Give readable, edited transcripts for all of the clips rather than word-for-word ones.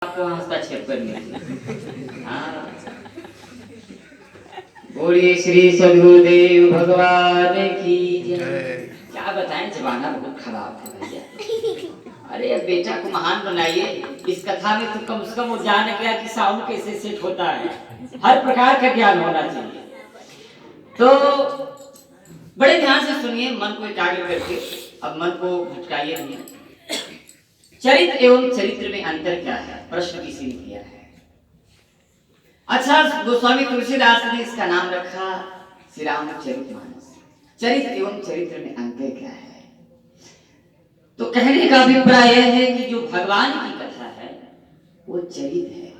आपको हस्ताक्षेप करनी है। हाँ, बोलिए श्री सद्गुरुदेव भगवान की जय। क्या बताएं, जमाना बहुत खराब है भैया। अरे बेटा को महान बनाइए। इस कथा में तो कम से कम वो जान गया कि साउंड कैसे सेट होता है, हर प्रकार का ज्ञान होना चाहिए। तो बड़े ध्यान से सुनिए, मन को एकाग्र करके। अब मन को भटकाइए नहीं। चरित्र एवं चरित्र में अंतर क्या है, प्रश्न किसी ने किया है। अच्छा, गोस्वामी तुलसीदास ने इसका नाम रखा श्री रामचरितमानस। चरित्र एवं चरित्र में अंतर क्या है? तो कहने का अभिप्राय यह है कि जो भगवान की कथा है वो चरित्र है,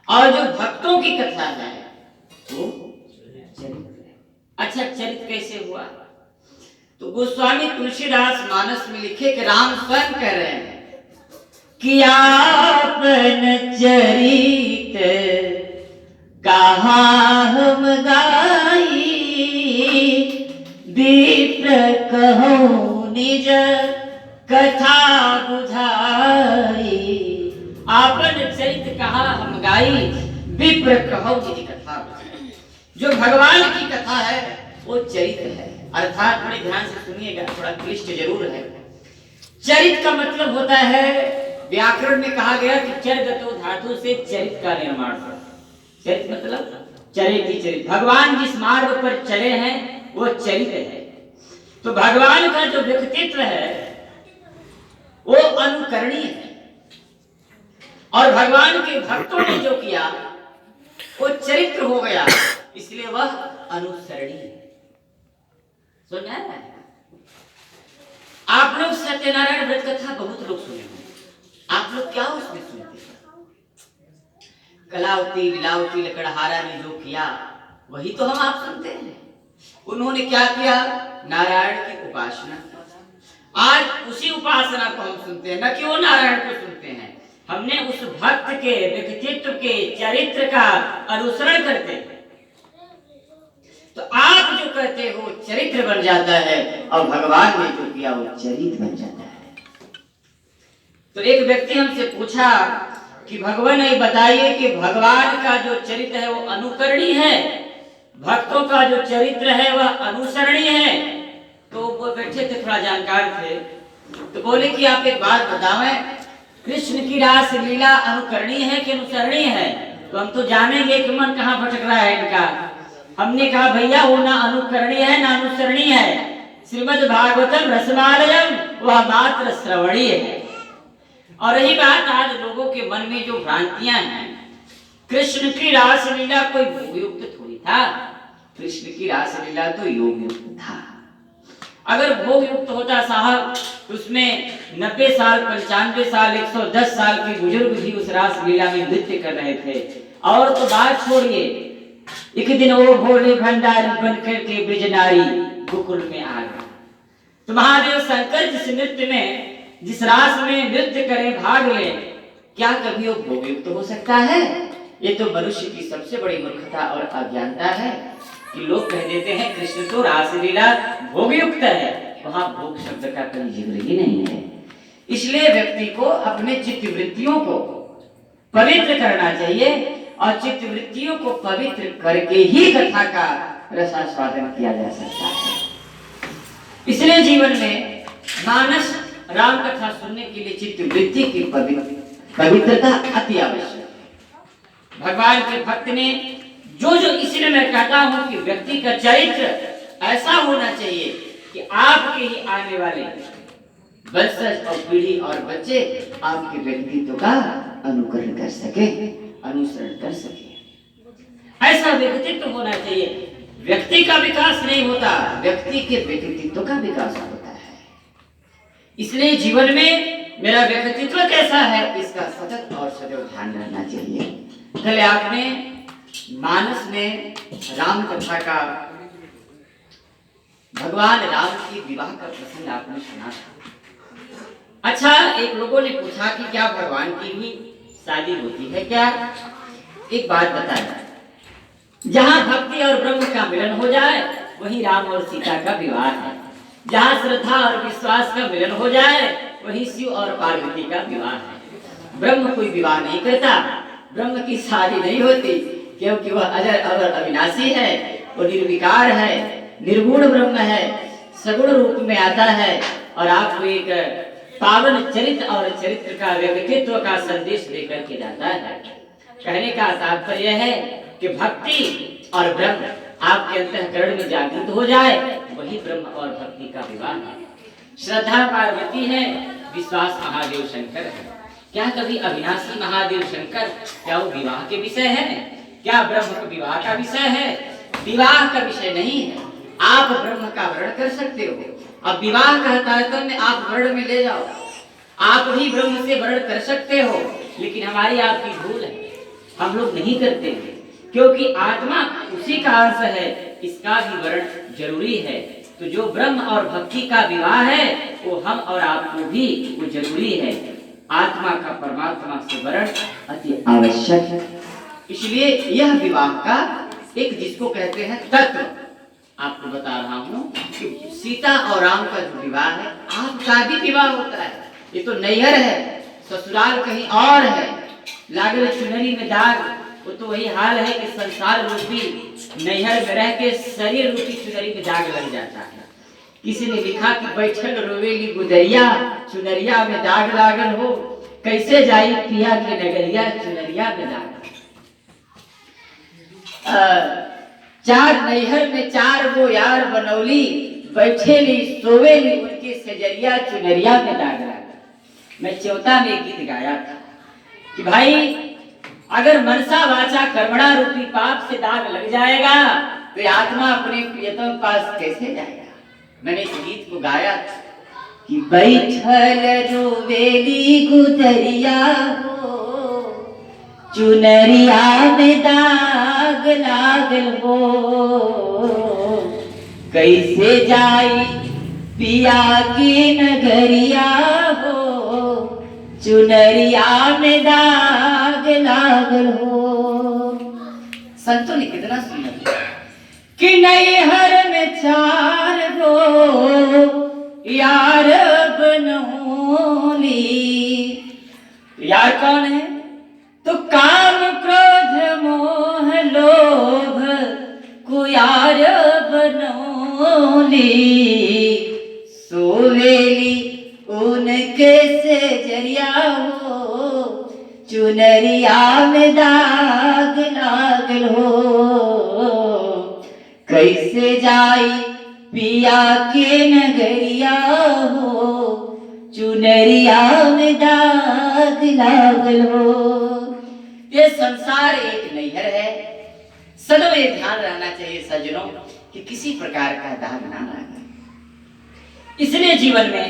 और जो भक्तों की कथा है वो चरित्र है। अच्छा, चरित्र कैसे हुआ? तो गोस्वामी तुलसीदास मानस में लिखे कि राम स्वयं कह रहे हैं कि आपन चरित कहाँ हम गाई, विप्र कहो निज कथा बुझाई। आपन चरित कहाँ हम गाई, विप्र कहो निज कथा बुझाई। जो भगवान की कथा है वो चरित्र है। अर्थात बड़े ध्यान से सुनिएगा, थोड़ा क्लिष्ट जरूर है। चरित्र का मतलब होता है, व्याकरण में कहा गया कि चरगतो धातु से चरित्र का निर्माण हुआ। चरित्र मतलब चरित्र, चरित्र भगवान जिस मार्ग पर चले हैं वो चरित्र है। तो भगवान का जो व्यक्तित्व है वो अनुकरणीय है, और भगवान के भक्तों ने जो किया वो चरित्र हो गया, इसलिए वह अनुसरणीय है। सुना है आप लोग? सत्यनारायण व्रत कथा बहुत लोग सुने होंगे। आप लोग क्या उसमें सुनते हैं? कलावती लीलावती लकड़हारा ने जो किया वही तो हम आप सुनते हैं। उन्होंने क्या किया? नारायण की उपासना। आज उसी उपासना को हम सुनते हैं, न कि वो नारायण को सुनते हैं। हमने उस भक्त के व्यक्तित्व के चरित्र का अनुसरण करते हैं। तो आप जो कहते हो चरित्र बन जाता है, और भगवान ने जो किया वो चरित्र बन जाता है। तो एक व्यक्ति हमसे पूछा कि भगवान ये बताइए कि भगवान का जो चरित्र है वो अनुकरणीय है, भक्तों का जो चरित्र है वह अनुसरणीय है। तो वो बैठे थे, थोड़ा जानकार थे, तो बोले कि आप एक बात बतावें, कृष्ण की रास लीला अनुकरणीय है कि अनुसरणीय है? तो हम तो जानेंगे कि मन कहाँ भटक रहा है इनका। हमने कहा भैया वो ना अनुकरणीय है ना अनुसरणीय है। श्रीमद् भागवतम रसमालयम वह मात्र श्रवणीय है। और रही बात आज लोगों के मन में जो भ्रांतियां हैं, कृष्ण की रास लीला कोई भोग युक्त थोड़ी था। कृष्ण की रास लीला तो योग युक्त था। अगर भोग युक्त होता साहब, उसमें 90 साल 95 साल 110 साल के बुजुर्ग भी उस रास लीला में नृत्य कर रहे थे। और तो बात छोड़िए, एक दिन वो भोले भंडारी बनकर के ब्रजनारी गोकुल में आ गए। तो महादेव शंकर जिस नृत्य में, जिस रास में नृत्य करें, भाग ले, क्या कभी वो भोगयुक्त हो सकता है? ये तो मनुष्य की सबसे बड़ी मूर्खता और अज्ञानता है कि लोग कह देते हैं कृष्ण तो रासलीला भोगयुक्त है। वहां भोग शब्द का कोई जिक्र ही नहीं है। इसलिए व्यक्ति को अपने चित्त वृत्तियों को पवित्र करना चाहिए, और चित्त वृत्तियों को पवित्र करके ही कथा का रसास्वादन किया जा सकता है। इसलिए जीवन में मानस राम कथा सुनने के लिए चित्त वृत्ति की पवित्रता अति आवश्यक है। भगवान के भक्त ने जो इसलिए मैं कहता हूं कि व्यक्ति का चरित्र ऐसा होना चाहिए कि आपके ही आने वाले वंशज और पीढ़ी और बच्चे आपके व्यक्तित्व का अनुकरण कर सके, अनुसरण कर सके। ऐसा व्यक्तित्व होना चाहिए। व्यक्ति का विकास नहीं होता, व्यक्ति के व्यक्तित्व का विकास होता है। इसलिए जीवन में मेरा व्यक्तित्व कैसा है, इसका सतत और सदैव ध्यान रखना चाहिए। कल आपने मानस में राम कथा का, भगवान राम की विवाह का प्रसंग आपने सुना था। अच्छा, एक लोगों ने पूछा कि क्या भगवान की भी शादी होती है क्या? एक बात बताया, जहां भक्ति और ब्रह्म का मिलन हो जाए वही राम और सीता का विवाह है। जहां श्रद्धा और विश्वास का मिलन हो जाए वही शिव और पार्वती का विवाह है। ब्रह्म कोई विवाह नहीं करता, ब्रह्म की शादी नहीं होती, क्योंकि वह अजर अमर अविनाशी है, वो निर्विकार है, निर्गुण ब्रह्म है, सगुण रूप में आता है और आपको एक पावन चरित्र और चरित्र का व्यक्तित्व का संदेश देकर के जाता है। कहने का तात्पर्य है कि भक्ति और ब्रह्म आपके अंतःकरण में जागृत हो जाए, वही ब्रह्म और भक्ति का विवाह है। श्रद्धा पार्वती है, विश्वास महादेव शंकर है। क्या कभी अविनाशी महादेव शंकर क्या वो विवाह के विषय है? क्या ब्रह्म विवाह का विषय है? विवाह का विषय नहीं है। आप ब्रह्म का वर्ण कर सकते हो, अब विवाह का कार्यक्रम में आप वर्ण में ले जाओ, आप भी ब्रह्म से वर्ण कर सकते हो, लेकिन हमारी आपकी भूल है, हम लोग नहीं करते हैं, क्योंकि आत्मा उसी का अंश है, इसका भी वर्ण जरूरी है। तो जो ब्रह्म और भक्ति का विवाह है वो हम और आपको भी वो जरूरी है। आत्मा का परमात्मा से वर्ण अति आवश्यक है। इसलिए यह विवाह का एक जिसको कहते हैं तत्व आपको बता रहा हूँ कि सीता और राम का जो विवाह है, आपका भी विवाह होता है। ये तो नैहर है, ससुराल कहीं और है, लागल चुनरी में दाग, वो तो वही हाल है कि संसार रूपी नैहर में रह के शरीर रूपी चुनरी में दाग लग जाता है। किसी ने लिखा कि बैठल रोवेली गुदरिया, चुनरिया में दाग लागल हो, कैसे जाई पिया के नगरिया, चुनरिया में दाग। चार नैहर में चार वो यार बनौली, बैठेली सोवेली उनके सजरिया, चुनरिया में दाग लागल। मैं च्योता में गीत गाया था कि भाई अगर मनसा वाचा कर्मणा रूपी पाप से दाग लग जाएगा तो आत्मा अपने प्रियतम पास कैसे जाएगा। मैंने इस गीत को गाया था कि बैठल रोवेली गुदरिया हो, चुनरिया में दाग लागल हो, कैसे जाई पिया की नगरिया हो, चुनरिया में दाग लागल हो। संतों ने कितना सुंदर कि नैहर में चार गो यार बनौली। यार कौन है? तो काम क्रोध मोह लोभ को यार बनौली, सोवेली उनके से जरिया हो, चुनरिया में दाग लागल हो, कैसे जाई पिया के नगरिया हो, चुनरिया में दाग लागल हो। ये संसार एक नैहर है, सदैव ये ध्यान रहना चाहिए सज्जनों कि किसी प्रकार का दाग ना लगे। इसलिए जीवन में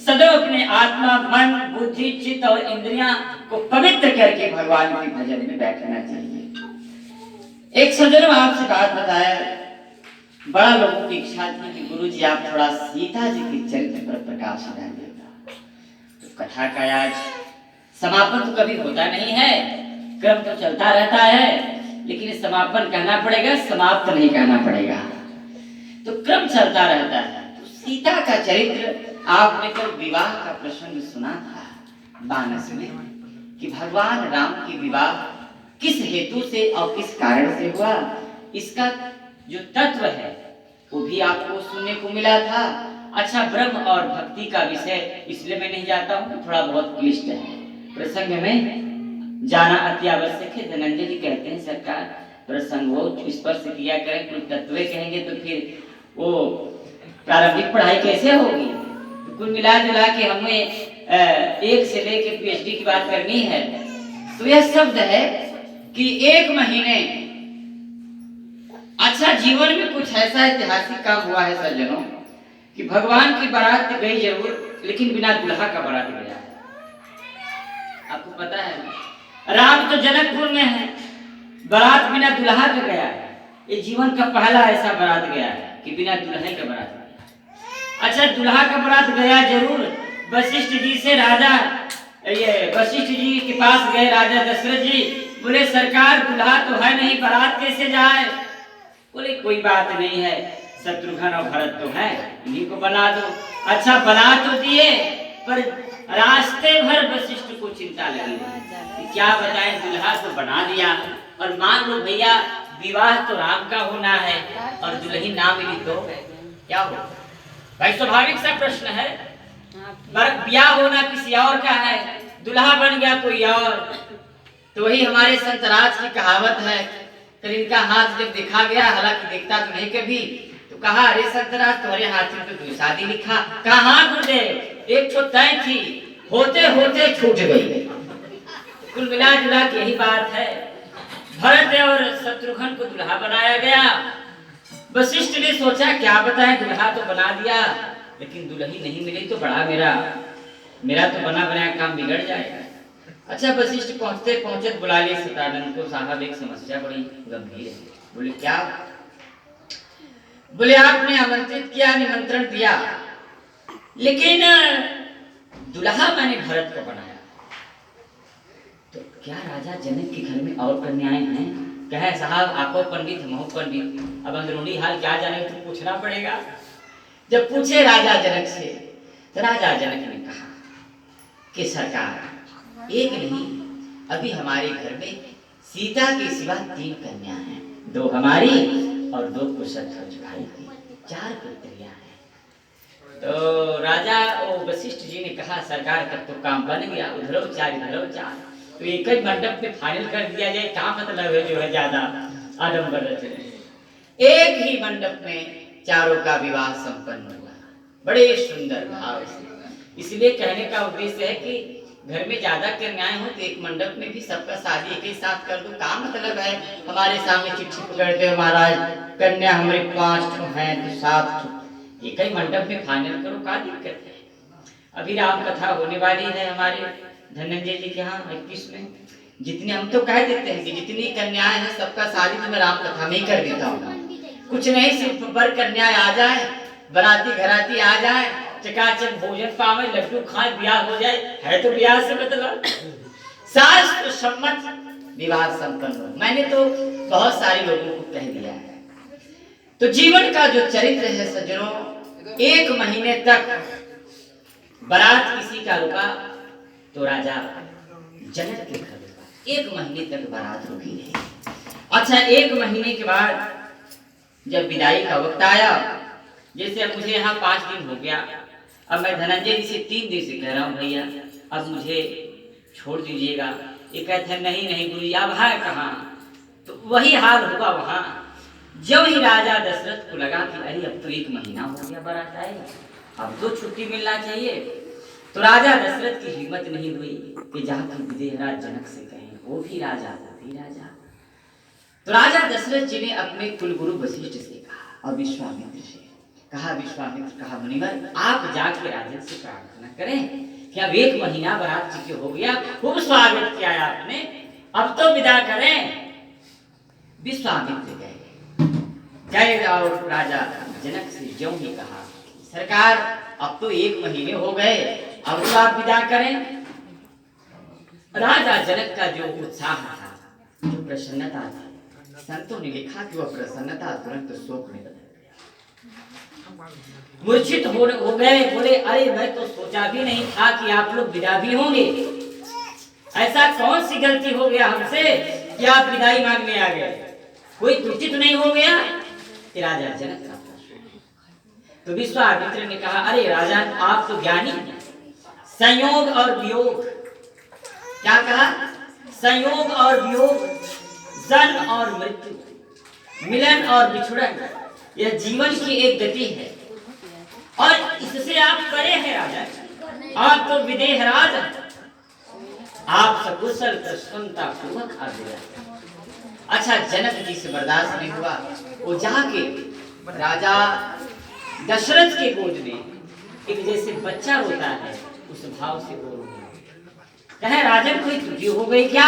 सदैव अपने आत्मा, मन, बुद्धि, चित्त और इंद्रियां को पवित्र करके भगवान के भजन में बैठना चाहिए। एक सज्जन आपसे बात बताया, बड़ा लोगों की इच्छा थी कि गुरुजी आप थोड़ा सीता जी के चरित्र पर प्रकाश डाल देगा। तो कथा का आज समापन तो कभी होता नहीं है, क्रम तो चलता रहता है, लेकिन समापन कहना पड़ेगा, समाप्त नहीं कहना पड़ेगा। तो क्रम चलता रहता है। तो सीता का चरित्र आपने कल विवाह का प्रसंग सुना था मानस में कि भगवान राम की विवाह किस हेतु से और किस कारण से हुआ, इसका जो तत्व है वो भी आपको सुनने को मिला था। अच्छा, ब्रह्म और भक्ति का विषय इसलिए मैं नहीं जाता हूँ, थोड़ा बहुत क्लिष्ट है, प्रसंग में जाना अति आवश्यक है। धनंजय जी कहते हैं सरकार प्रसंग वो स्पर्श किया करें, कुछ तत्व कहेंगे तो फिर वो प्रारंभिक पढ़ाई कैसे होगी। तो कुल मिला जुला के हमें एक से लेकर पीएचडी की बात करनी है। तो यह शब्द है कि एक महीने, अच्छा जीवन में कुछ ऐसा ऐतिहासिक काम हुआ है सज्जनों कि भगवान की बारात गई जरूर, लेकिन बिना दुल्हा का बारात गया। आपको पता है राम तो जनकपुर में है, बारात बिना दुल्हा का गया है। ये जीवन का पहला ऐसा बारात गया है कि बिना दुल्हे का बारात गया। अच्छा, दुल्हा का बारात गया जरूर। वशिष्ठ जी से राजा, ये वशिष्ठ जी के पास गए राजा दशरथ जी, बोले सरकार दुल्हा तो है नहीं, बारात कैसे जाए। बोले कोई बात नहीं है, शत्रुघ्न और भरत तो है, इन्हीं को बना दो। अच्छा बना तो दिए, पर रास्ते भर वशिष्ठ को चिंता लगी कि क्या बताएं, दुल्हा तो बना दिया और मान लो भैया विवाह तो राम का होना है और दुल्ही ना मिली तो क्या हो भाई। स्वाभाविक सा प्रश्न है, ब्याह होना किसी और का है, दुल्हा बन गया कोई और। तो वही हमारे संतराज की कहावत है, फिर इनका हाथ जब देखा गया, हालांकि देखता तो नहीं कभी, तो कहा अरे संतराज तुम्हारे हाथ में तो कोई शादी लिखा। कहा गुरुदेव एक छो तय थी, होते होते छूट गई। कुल मिला जुला के यही बात है। भरत और शत्रुघ्न को दुल्हा बनाया गया। वशिष्ठ ने सोचा क्या बताएं, दुल्हा तो बना दिया लेकिन दुल्ही नहीं मिली तो बड़ा मेरा तो बना बनाया काम बिगड़ जाएगा। अच्छा वशिष्ठ पहुंचते पहुंचे बुला लिए सतानंद को, साहब एक समस्या बड़ी गंभीर है। बोले क्या? बोले आपने आमंत्रित किया, निमंत्रण दिया, लेकिन दुल्हा मैंने भरत को बनाया, तो क्या राजा जनक के घर में और कन्याएं हैं? कहे साहब आपको पंडित हमको पंडित, अब अंदरूनी हाल क्या जाने तो पूछना पड़ेगा। जब पूछे राजा जनक से तो राजा जनक ने कहा कि सरकार एक नहीं, अभी हमारे घर में सीता के सिवा 3 कन्या हैं, 2 हमारी और 2 कुशध्वज भाई की, 4 पुत्रियां हैं। तो राजा वशिष्ठ जी ने कहा सरकार कब तो काम बन गया, उधरो 4 तो एक ही मंडप में फाइनल कर दिया जाए, क्या मतलब है जो है ज्यादा आडंबर रचने। एक ही मंडप में चारों का विवाह संपन्न हुआ, बड़े सुंदर भाव से। इसलिए कहने का उद्देश्य है कि घर में ज्यादा कन्याएं हो तो एक मंडप में भी सबका शादी एक ही साथ कर दो। क्या मतलब है हमारे सामने चिट्ठी पकड़ते हो महाराज, कन्या हमारे 5 हैं तो 7 एक ही मंडप में फाइनल करो, क्या दिक्कत है। अभी राम कथा होने वाली है हमारे धनंजय जी के यहाँ 21 में। जितने हम तो कह देते हैं कि जितनी कन्याएं हैं सबका शादी तो मैं राम कथा में ही कर देता हूँ। कुछ नहीं, सिर्फ वर कन्याएं आ जाए, बराती घराती आ जाए, चकाचक भोजन पावे, लड्डू खाए, ब्याह हो जाए, है तो ब्याह से मतलब शास्त्र सम्मत विवाह संपन्न हो। मैंने तो बहुत सारे लोगों को कह दिया है। तो जीवन का जो चरित्र है सज्जनों, 1 महीने तक बारात किसी का रुका तो राजा जनक के घर रुका, 1 महीने तक बारात रुकी रही। अच्छा 1 महीने के बाद जब विदाई का वक्त आया, जैसे अब मुझे यहाँ 5 दिन हो गया, अब मैं धनंजय जी से 3 दिन से कह रहा हूँ भैया अब मुझे छोड़ दीजिएगा। ये कहते हैं नहीं गुरु जी अब है कहाँ, तो वही हाल होगा वहाँ। जब ही राजा दशरथ को लगा कि अरे अब तो 1 महीना हो गया बारात आएगा, अब तो छुट्टी मिलना चाहिए, तो राजा दशरथ की हिम्मत नहीं हुई कि जाकर विदेहराज जनक से कहें, वो भी राजा। तो राजा दशरथ जी ने अपने कुलगुरु वशिष्ठ से कहा और विश्वामित्र से कहा, विश्वामित्र कहा मुनिवर आप जाके राजा से प्रार्थना करें कि अब 1 महीना बारात जी के हो गया, खूब स्वागत किया आपने, अब तो विदा करें। विश्वामित्र गए और राजा जनक से ज्यों ही कहा सरकार अब तो 1 महीने हो गए, अब तो आप विदा करें। राजा जनक का जो उत्साह था, जो प्रसन्नता थी, संतों ने लिखा कि वह प्रसन्नता तुरंत शोक में बदल गया। मूर्छित हो गए, बोले अरे मैं तो सोचा भी नहीं था कि आप लोग विदा भी होंगे, ऐसा कौन सी गलती हो गया हमसे कि आप विदाई मांगने आ गए, कोई त्रुटि तो नहीं हो गया। राजा जनक का तो विश्वामित्र ने कहा अरे राजा आप तो ज्ञानी हैं, संयोग और वियोग, क्या कहा संयोग और वियोग, जन्म और मृत्यु, मिलन और बिछुड़न, यह जीवन की एक गति है और इससे आप परे हैं राजा, आप तो विदेहराज, आप सकुशल प्रसन्नता पूर्वक आ गया। अच्छा जनक जी से बर्दाश्त नहीं हुआ, वो जाके राजा दशरथ के गोद में एक जैसे बच्चा रोता है उस भाव से वो कहे राजन कोई त्रुटि हो गई क्या,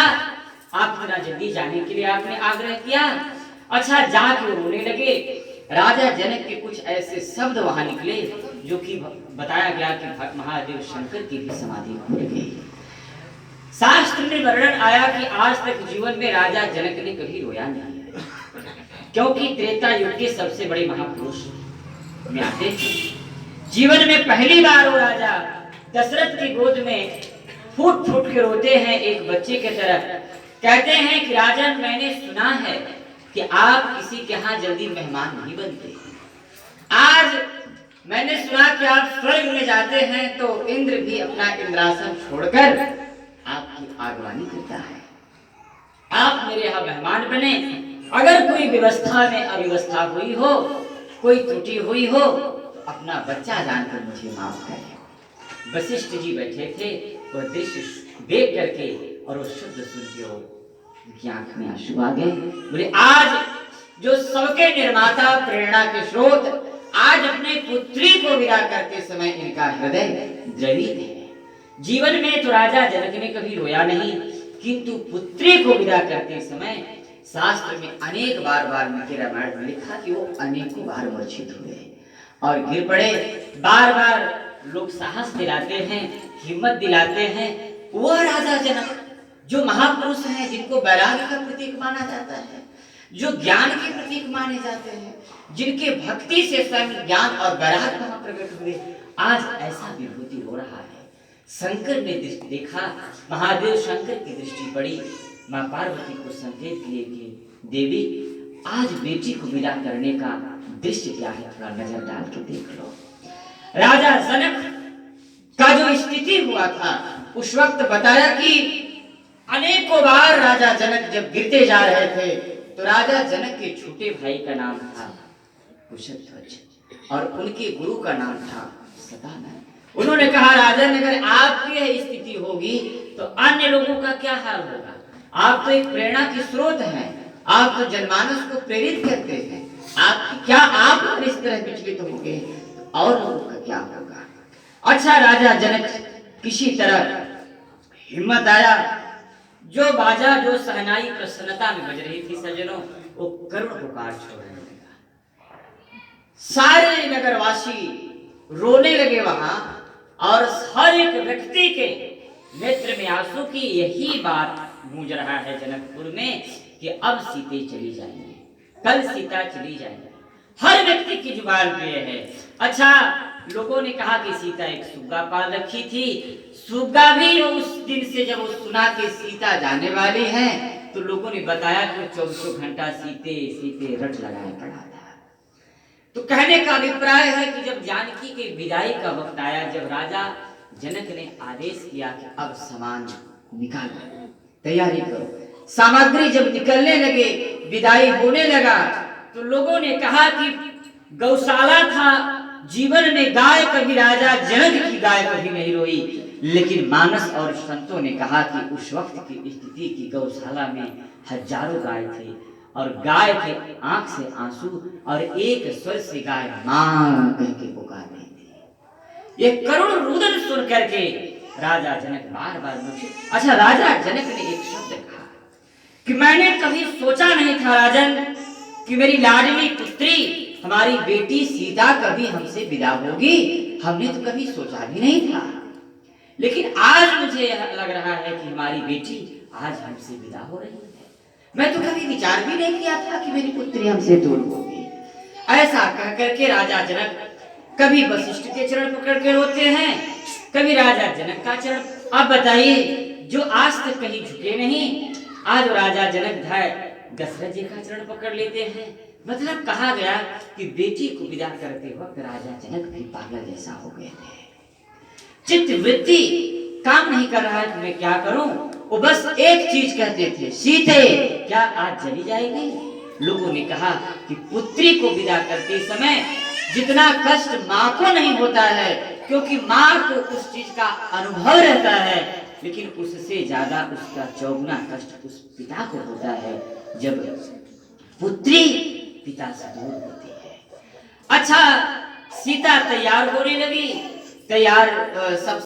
आप इतना जल्दी जाने के लिए आपने आग्रह किया। अच्छा जाके रोने लगे। राजा जनक के कुछ ऐसे शब्द वहां निकले जो कि बताया गया कि महादेव शंकर की भी समाधि खुल गई। शास्त्र में वर्णन आया कि आज तक जीवन में राजा जनक ने कभी रोया नहीं, क्योंकि त्रेता युग के सबसे बड़े महापुरुष में आते थे। जीवन में पहली बार वो राजा दशरथ की गोद में फूट फूट के रोते हैं एक बच्चे की तरह। कहते हैं कि राजन, मैंने सुना है कि आप किसी के यहाँ जल्दी मेहमान नहीं बनते। आज मैंने सुना कि आप स्वर्ग में जाते हैं तो इंद्र भी अपना इंद्रासन छोड़कर आपकी आगवानी करता है। आप मेरे यहाँ मेहमान बने। अगर कोई व्यवस्था में अव्यवस्था हुई हो, कोई त्रुटि हुई हो, तो अपना बच्चा जानकर मुझे माफ करें। वशिष्ठ जी बैठे थे, वह दृश्य देख करके और वो शब्द सुन के उनकी आंख में आंसू आ गए। बोले, आज जो सबके निर्माता, प्रेरणा के स्रोत, आज अपने पुत्री को विदा करते समय इनका हृदय द्रवित है। जीवन में तो राजा जनक ने कभी रोया नहीं, किंतु पुत्री को विदा करते समय शास्त्र में अनेक बार रामायण में लिखा कि वो अनेकों बार मूर्छित हुए और गिर पड़े। बार बार लोग साहस दिलाते हैं, हिम्मत दिलाते हैं। वह राजा जनक जो महापुरुष हैं, जिनको वैराग्य का प्रतीक माना जाता है, जो ज्ञान के प्रतीक माने जाते हैं, जिनके भक्ति से स्वयं ज्ञान और वैराग्य वहां प्रकट हुए, आज ऐसा विभूति हो रहा है। शंकर ने दृष्टि देखा, महादेव शंकर की दृष्टि पड़ी, मां पार्वती को संकेत किए कि देवी, आज बेटी को विदा करने का दृश्य क्या है, थोड़ा नजर डाल के देख लो। राजा जनक का जो स्थिति हुआ था, उस वक्त बताया कि अनेकों बार राजा जनक जब गिरते जा रहे थे तो राजा जनक के छोटे भाई का नाम था कुशध्वज और उनके गुरु का नाम था सदानंद। उन्होंने कहा, राजन, अगर आपकी यह स्थिति होगी तो अन्य लोगों का क्या हाल होगा? आप तो एक प्रेरणा के स्रोत हैं, आप तो जनमानस को प्रेरित करते हैं, आप क्या आप अगर इस तरह विचलित होंगे तो और लोगों का क्या होगा? अच्छा, राजा जनक किसी तरह हिम्मत आया, जो बाजा, जो सहनाई प्रसन्नता में बज रही थी सज्जनों, वो करुण पुकार छोड़ने लगा। सारे नगरवासी रोने लगे वहां और हर एक व्यक्ति के नेत्र में आंसू की यही बात गूंज रहा है जनकपुर में कि अब सीते चली जाएंगे, कल सीता चली जाएंगे। हर व्यक्ति की जुबान पे है। अच्छा, लोगों ने कहा कि सीता एक सुग्गा पाल रखी थी। सुग्गा भी उस दिन से जब वो सुना कि सीता जाने वाली है तो लोगों ने बताया कि 24 घंटा सीते सीते रट लगाए पड़ा था। तो कहने का अभिप्राय है कि जब जानकी के विदाई का वक्त आया, जब राजा जनक ने आदेश किया कि अब सामान निकालो, तैयारी करो, सामग्री जब निकलने लगे, विदाई होने लगा, तो लोगों ने कहा कि गौशाला था, जीवन में गाय कभी, राजा जनक की गाय कभी नहीं रोई। लेकिन मानस और संतों ने कहा कि उस वक्त की स्थिति की गौशाला में हजारों गाय थे और गाय के आंख से आंसू और एक स्वर से गाय मां कह के पुकार रही थी। ये करुण रुदन सुन करके राजा जनक बार बार मूर्छित। अच्छा, राजा जनक ने एक शब्द कहा कि मैंने कभी सोचा नहीं था राजन कि मेरी लाडली पुत्री, हमारी बेटी सीता कभी हमसे विदा होगी। हमने तो कभी सोचा भी नहीं था, लेकिन आज मुझे लग रहा है कि हमारी बेटी आज हमसे विदा हो रही है। मैं तो कभी विचार भी नहीं किया था कि मेरी पुत्री हमसे दूर होगी। ऐसा कह करके राजा जनक कभी वशिष्ठ के चरण पकड़ के रोते हैं, कभी राजा जनक का चरण। अब बताइए, जो आज तक कहीं झुके नहीं, आज राजा जनक दशरथ जी का चरण पकड़ लेते हैं। मतलब कहा गया कि बेटी को विदा करते वक्त राजा जनक भी पागल जैसा हो गए थे। चित्त वृत्ति काम नहीं कर रहा है कि मैं क्या करूं। वो बस एक चीज कहते थे, सीते क्या आज चली जाएगी? लोगों ने कहा कि पुत्री को विदा करते समय जितना कष्ट माँ को नहीं होता है, क्योंकि माँ को उस चीज का अनुभव रहता है, लेकिन उससे ज्यादा उसका चौगुना कष्ट उस पिता को होता है जब पुत्री पिता से दूर होती है। अच्छा, सीता तैयार होने लगी, तैयार सब